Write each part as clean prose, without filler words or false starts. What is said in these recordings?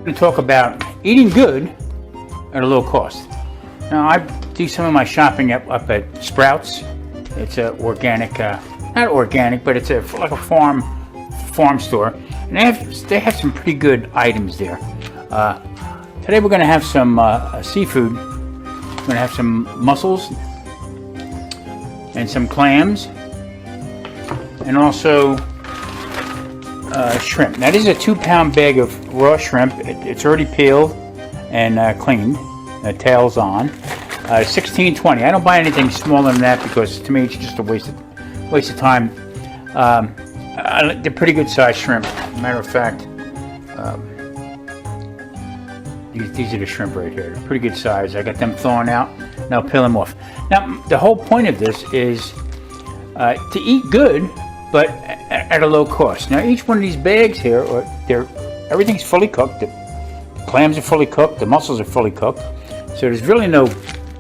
I'm going to talk about eating good at a low cost. Now, I do some of my shopping up at Sprouts. It's a organic, not organic, but it's like a farm store, and they have some pretty good items there. Today we're going to have some seafood. We're going to have some mussels and some clams, and also shrimp. Now, this is a 2-pound bag of raw shrimp. It's already peeled and cleaned. The tail's on. $16.20. I don't buy anything smaller than that because to me it's just a waste of time. They're pretty good sized shrimp. Matter of fact, these are the shrimp right here. They're pretty good size. I got them thawing out. Now peel them off. Now the whole point of this is to eat good, but at a low cost. Now each one of these bags here, everything's fully cooked. The clams are fully cooked. The mussels are fully cooked. So there's really no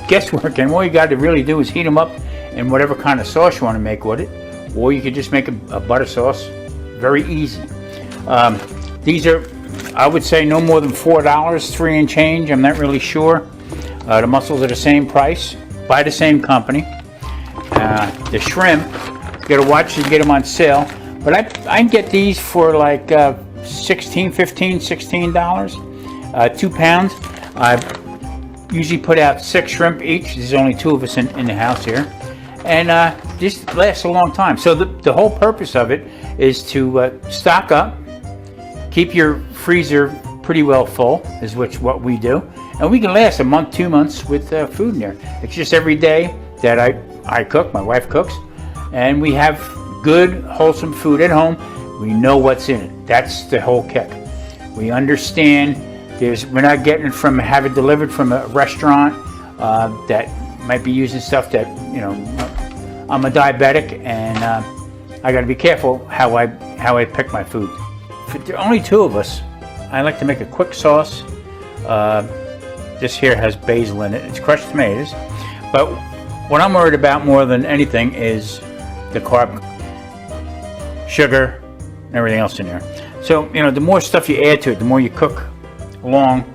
guesswork, and all you got to really do is heat them up in whatever kind of sauce you want to make with it, or you could just make a butter sauce. Very easy. These are, I would say, no more than $4, 3 and change. I'm not really sure. The mussels are the same price by the same company. The shrimp, you got to watch to get them on sale, but I can get these for like $16, $15, $16, 2 pounds. I usually put out 6 shrimp each. There's only 2 of us in the house here, and this lasts a long time. So the whole purpose of it is to stock up, keep your freezer pretty well full, is what we do, and we can last a month, 2 months with food in there. It's just every day that I cook, my wife cooks, and we have good, wholesome food at home. We know what's in it. That's the whole kick. We understand we're not getting it from have it delivered from a restaurant that might be using stuff that, I'm a diabetic, and I got to be careful how I pick my food. If there are only 2 of us, I like to make a quick sauce. This here has basil in it. It's crushed tomatoes, but what I'm worried about more than anything is the carb, sugar, and everything else in there. So the more stuff you add to it, the more you cook along,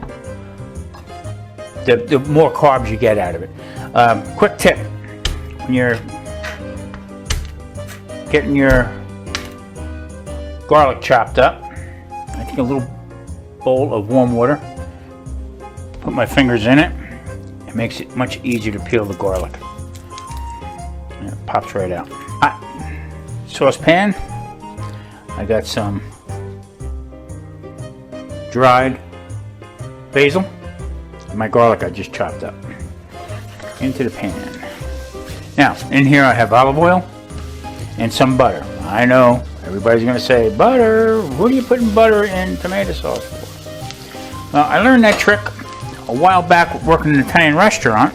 the more carbs you get out of it. Quick tip: when you're getting your garlic chopped up, I take a little bowl of warm water, put my fingers in it. It makes it much easier to peel the garlic. And it pops right out. Hot saucepan. I got some dried basil and my garlic I just chopped up into the pan. Now in here I have olive oil and some butter. I know everybody's going to say, butter, what are you putting butter in tomato sauce for? Well, I learned that trick a while back working in an Italian restaurant,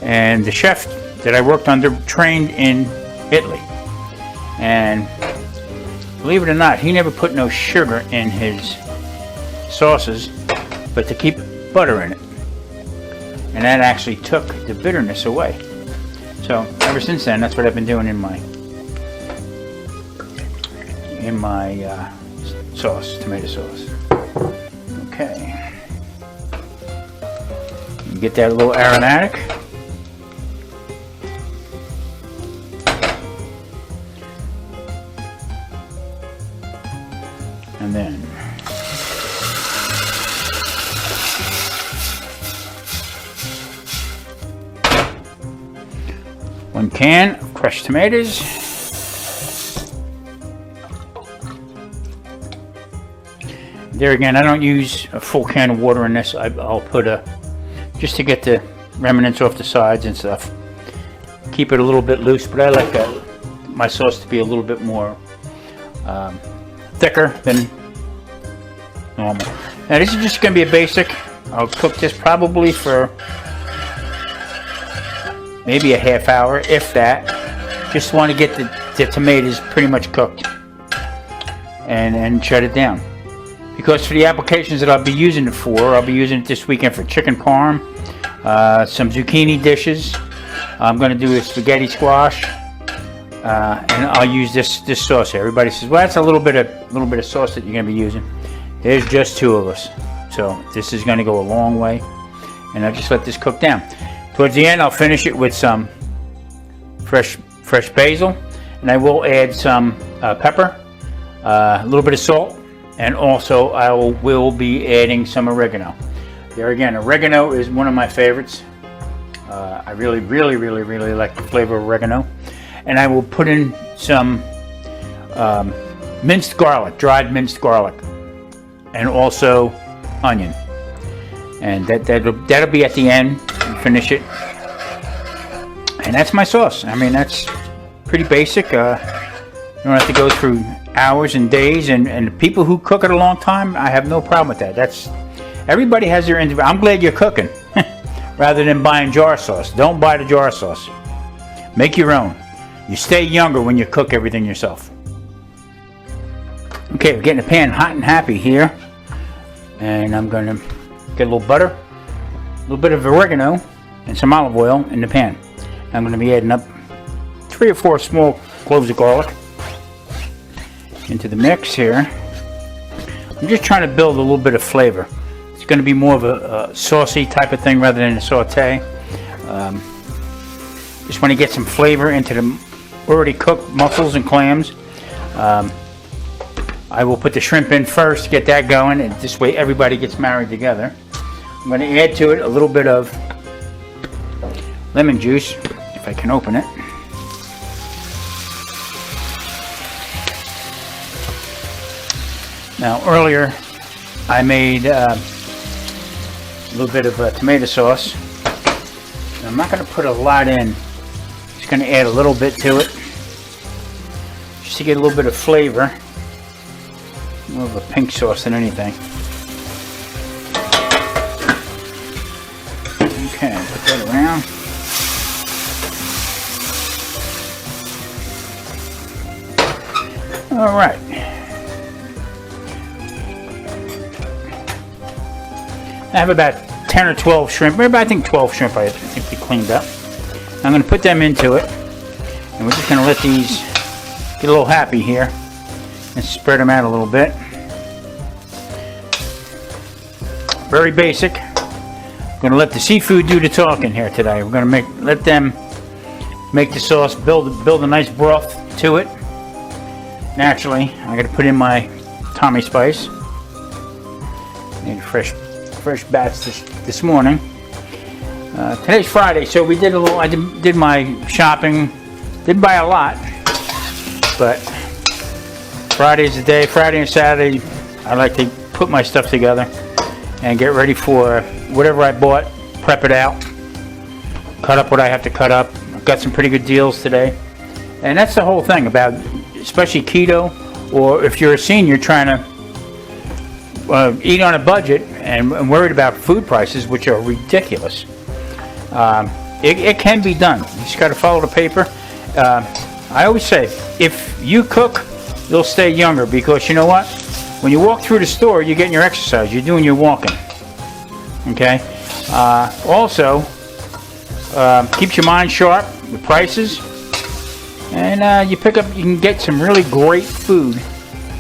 and the chef that I worked under trained in Italy, and believe it or not, he never put no sugar in his sauces, but to keep butter in it, and that actually took the bitterness away. So ever since then, that's what I've been doing in my sauce, tomato sauce. Okay, you get that a little aromatic, and then one can of crushed tomatoes. There again, I don't use a full can of water in this. I'll put just to get the remnants off the sides and stuff. Keep it a little bit loose, but I like my sauce to be a little bit more thicker than normal. Now this is just going to be a basic. I'll cook this probably for maybe a half hour, if that. Just want to get the tomatoes pretty much cooked and shut it down. Because for the applications that I'll be using it for, I'll be using it this weekend for chicken parm, some zucchini dishes. I'm going to do a spaghetti squash, and I'll use this sauce here. Everybody says, "Well, that's a little bit of sauce that you're going to be using." There's just 2 of us. So this is going to go a long way. And I'll just let this cook down. Towards the end, I'll finish it with some fresh basil. And I will add some pepper, a little bit of salt, and also I will be adding some oregano. There again, oregano is one of my favorites. I really like the flavor of oregano. And I will put in some minced garlic, dried minced garlic, and also onion. And that'll be at the end. Finish it. And that's my sauce. I mean, that's pretty basic. You don't have to go through hours and days. And people who cook it a long time, I have no problem with that. Everybody has their individual. I'm glad you're cooking rather than buying jar sauce. Don't buy the jar sauce. Make your own. You stay younger when you cook everything yourself. Okay, we're getting the pan hot and happy here. And I'm going to get a little butter, a little bit of oregano, and some olive oil in the pan. I'm going to be adding up 3 or 4 small cloves of garlic into the mix here. I'm just trying to build a little bit of flavor. It's going to be more of a saucy type of thing rather than a saute. Just want to get some flavor into the already cooked mussels and clams. I will put the shrimp in first to get that going, and this way everybody gets married together. I'm going to add to it a little bit of lemon juice, if I can open it. Now earlier I made a little bit of tomato sauce. I'm not going to put a lot in. Just going to add a little bit to it, just to get a little bit of flavor. More of a pink sauce than anything. Okay, put that around. All right. I have about 10 or 12 shrimp. Maybe I think 12 shrimp I think we cleaned up. I'm going to put them into it. And we're just going to let these get a little happy here. And spread them out a little bit. Very basic. I'm going to let the seafood do the talking here today. We're going to let them make the sauce, build a nice broth to it. Naturally, I got to put in my Tommy spice. Need fresh batch this morning. Today's Friday, so we did a little. I did my shopping. Didn't buy a lot, but Friday's the day. Friday and Saturday, I like to put my stuff together and get ready for whatever I bought. Prep it out, cut up what I have to cut up. I've got some pretty good deals today, and that's the whole thing about, especially keto, or if you're a senior trying to eat on a budget and worried about food prices, which are ridiculous. It can be done. You just got to follow the paper. I always say, if you cook, you'll stay younger, because you know what? When you walk through the store, you're getting your exercise. You're doing your walking. Okay? Also, keeps your mind sharp with prices. And you can get some really great food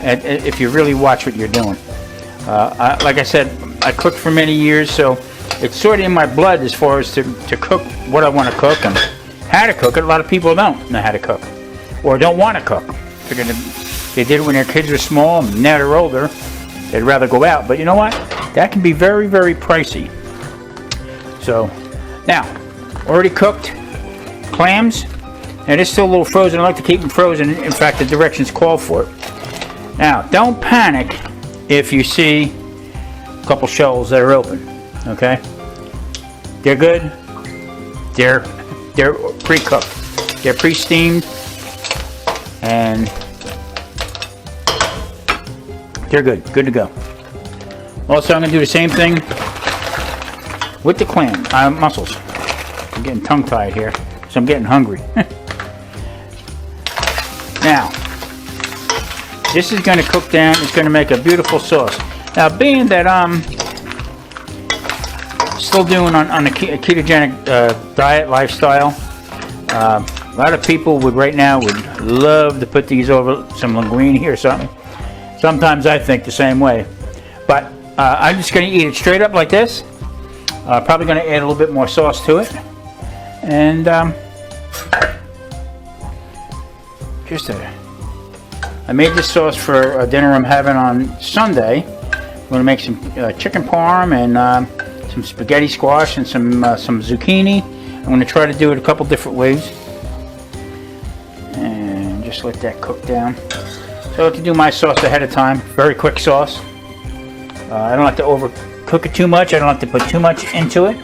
if you really watch what you're doing. Like I said, I cooked for many years, so it's sort of in my blood as far as to cook what I want to cook and how to cook it. A lot of people don't know how to cook, or don't want to cook. They did it when their kids were small, and now they're older, they'd rather go out. But you know what? That can be very, very pricey. So, now, already cooked clams. And it's still a little frozen. I like to keep them frozen. In fact, the directions call for it. Now, don't panic if you see a couple shells that are open. Okay? They're good. They're pre-cooked. They're pre-steamed. And they're good. Good to go. Also, I'm going to do the same thing with the clam mussels. I'm getting tongue-tied here, so I'm getting hungry. Now, this is going to cook down. It's going to make a beautiful sauce. Now, being that I'm still doing on a ketogenic diet lifestyle, a lot of people would love to put these over some linguine or something. Sometimes I think the same way, but I'm just going to eat it straight up like this. Probably going to add a little bit more sauce to it. And I made this sauce for a dinner I'm having on Sunday. I'm going to make some chicken parm and some spaghetti squash and some zucchini. I'm going to try to do it a couple different ways. And just let that cook down. So I like to do my sauce ahead of time. Very quick sauce. I don't have to overcook it too much. I don't have to put too much into it.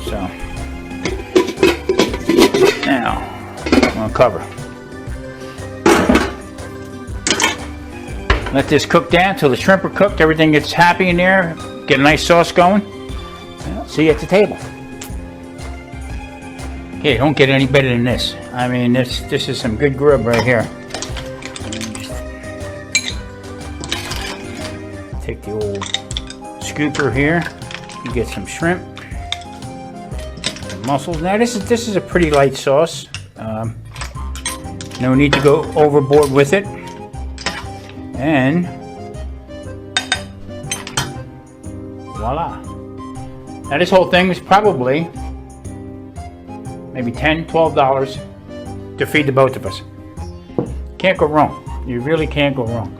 So now I'm going to cover. Let this cook down till the shrimp are cooked. Everything gets happy in there. Get a nice sauce going. I'll see you at the table. Okay, don't get any better than this. I mean, this is some good grub right here. Take the old scooper here. You get some shrimp, some mussels. Now this is a pretty light sauce. No need to go overboard with it. And voila. Now this whole thing is probably maybe $10, $12 to feed the both of us. Can't go wrong. You really can't go wrong.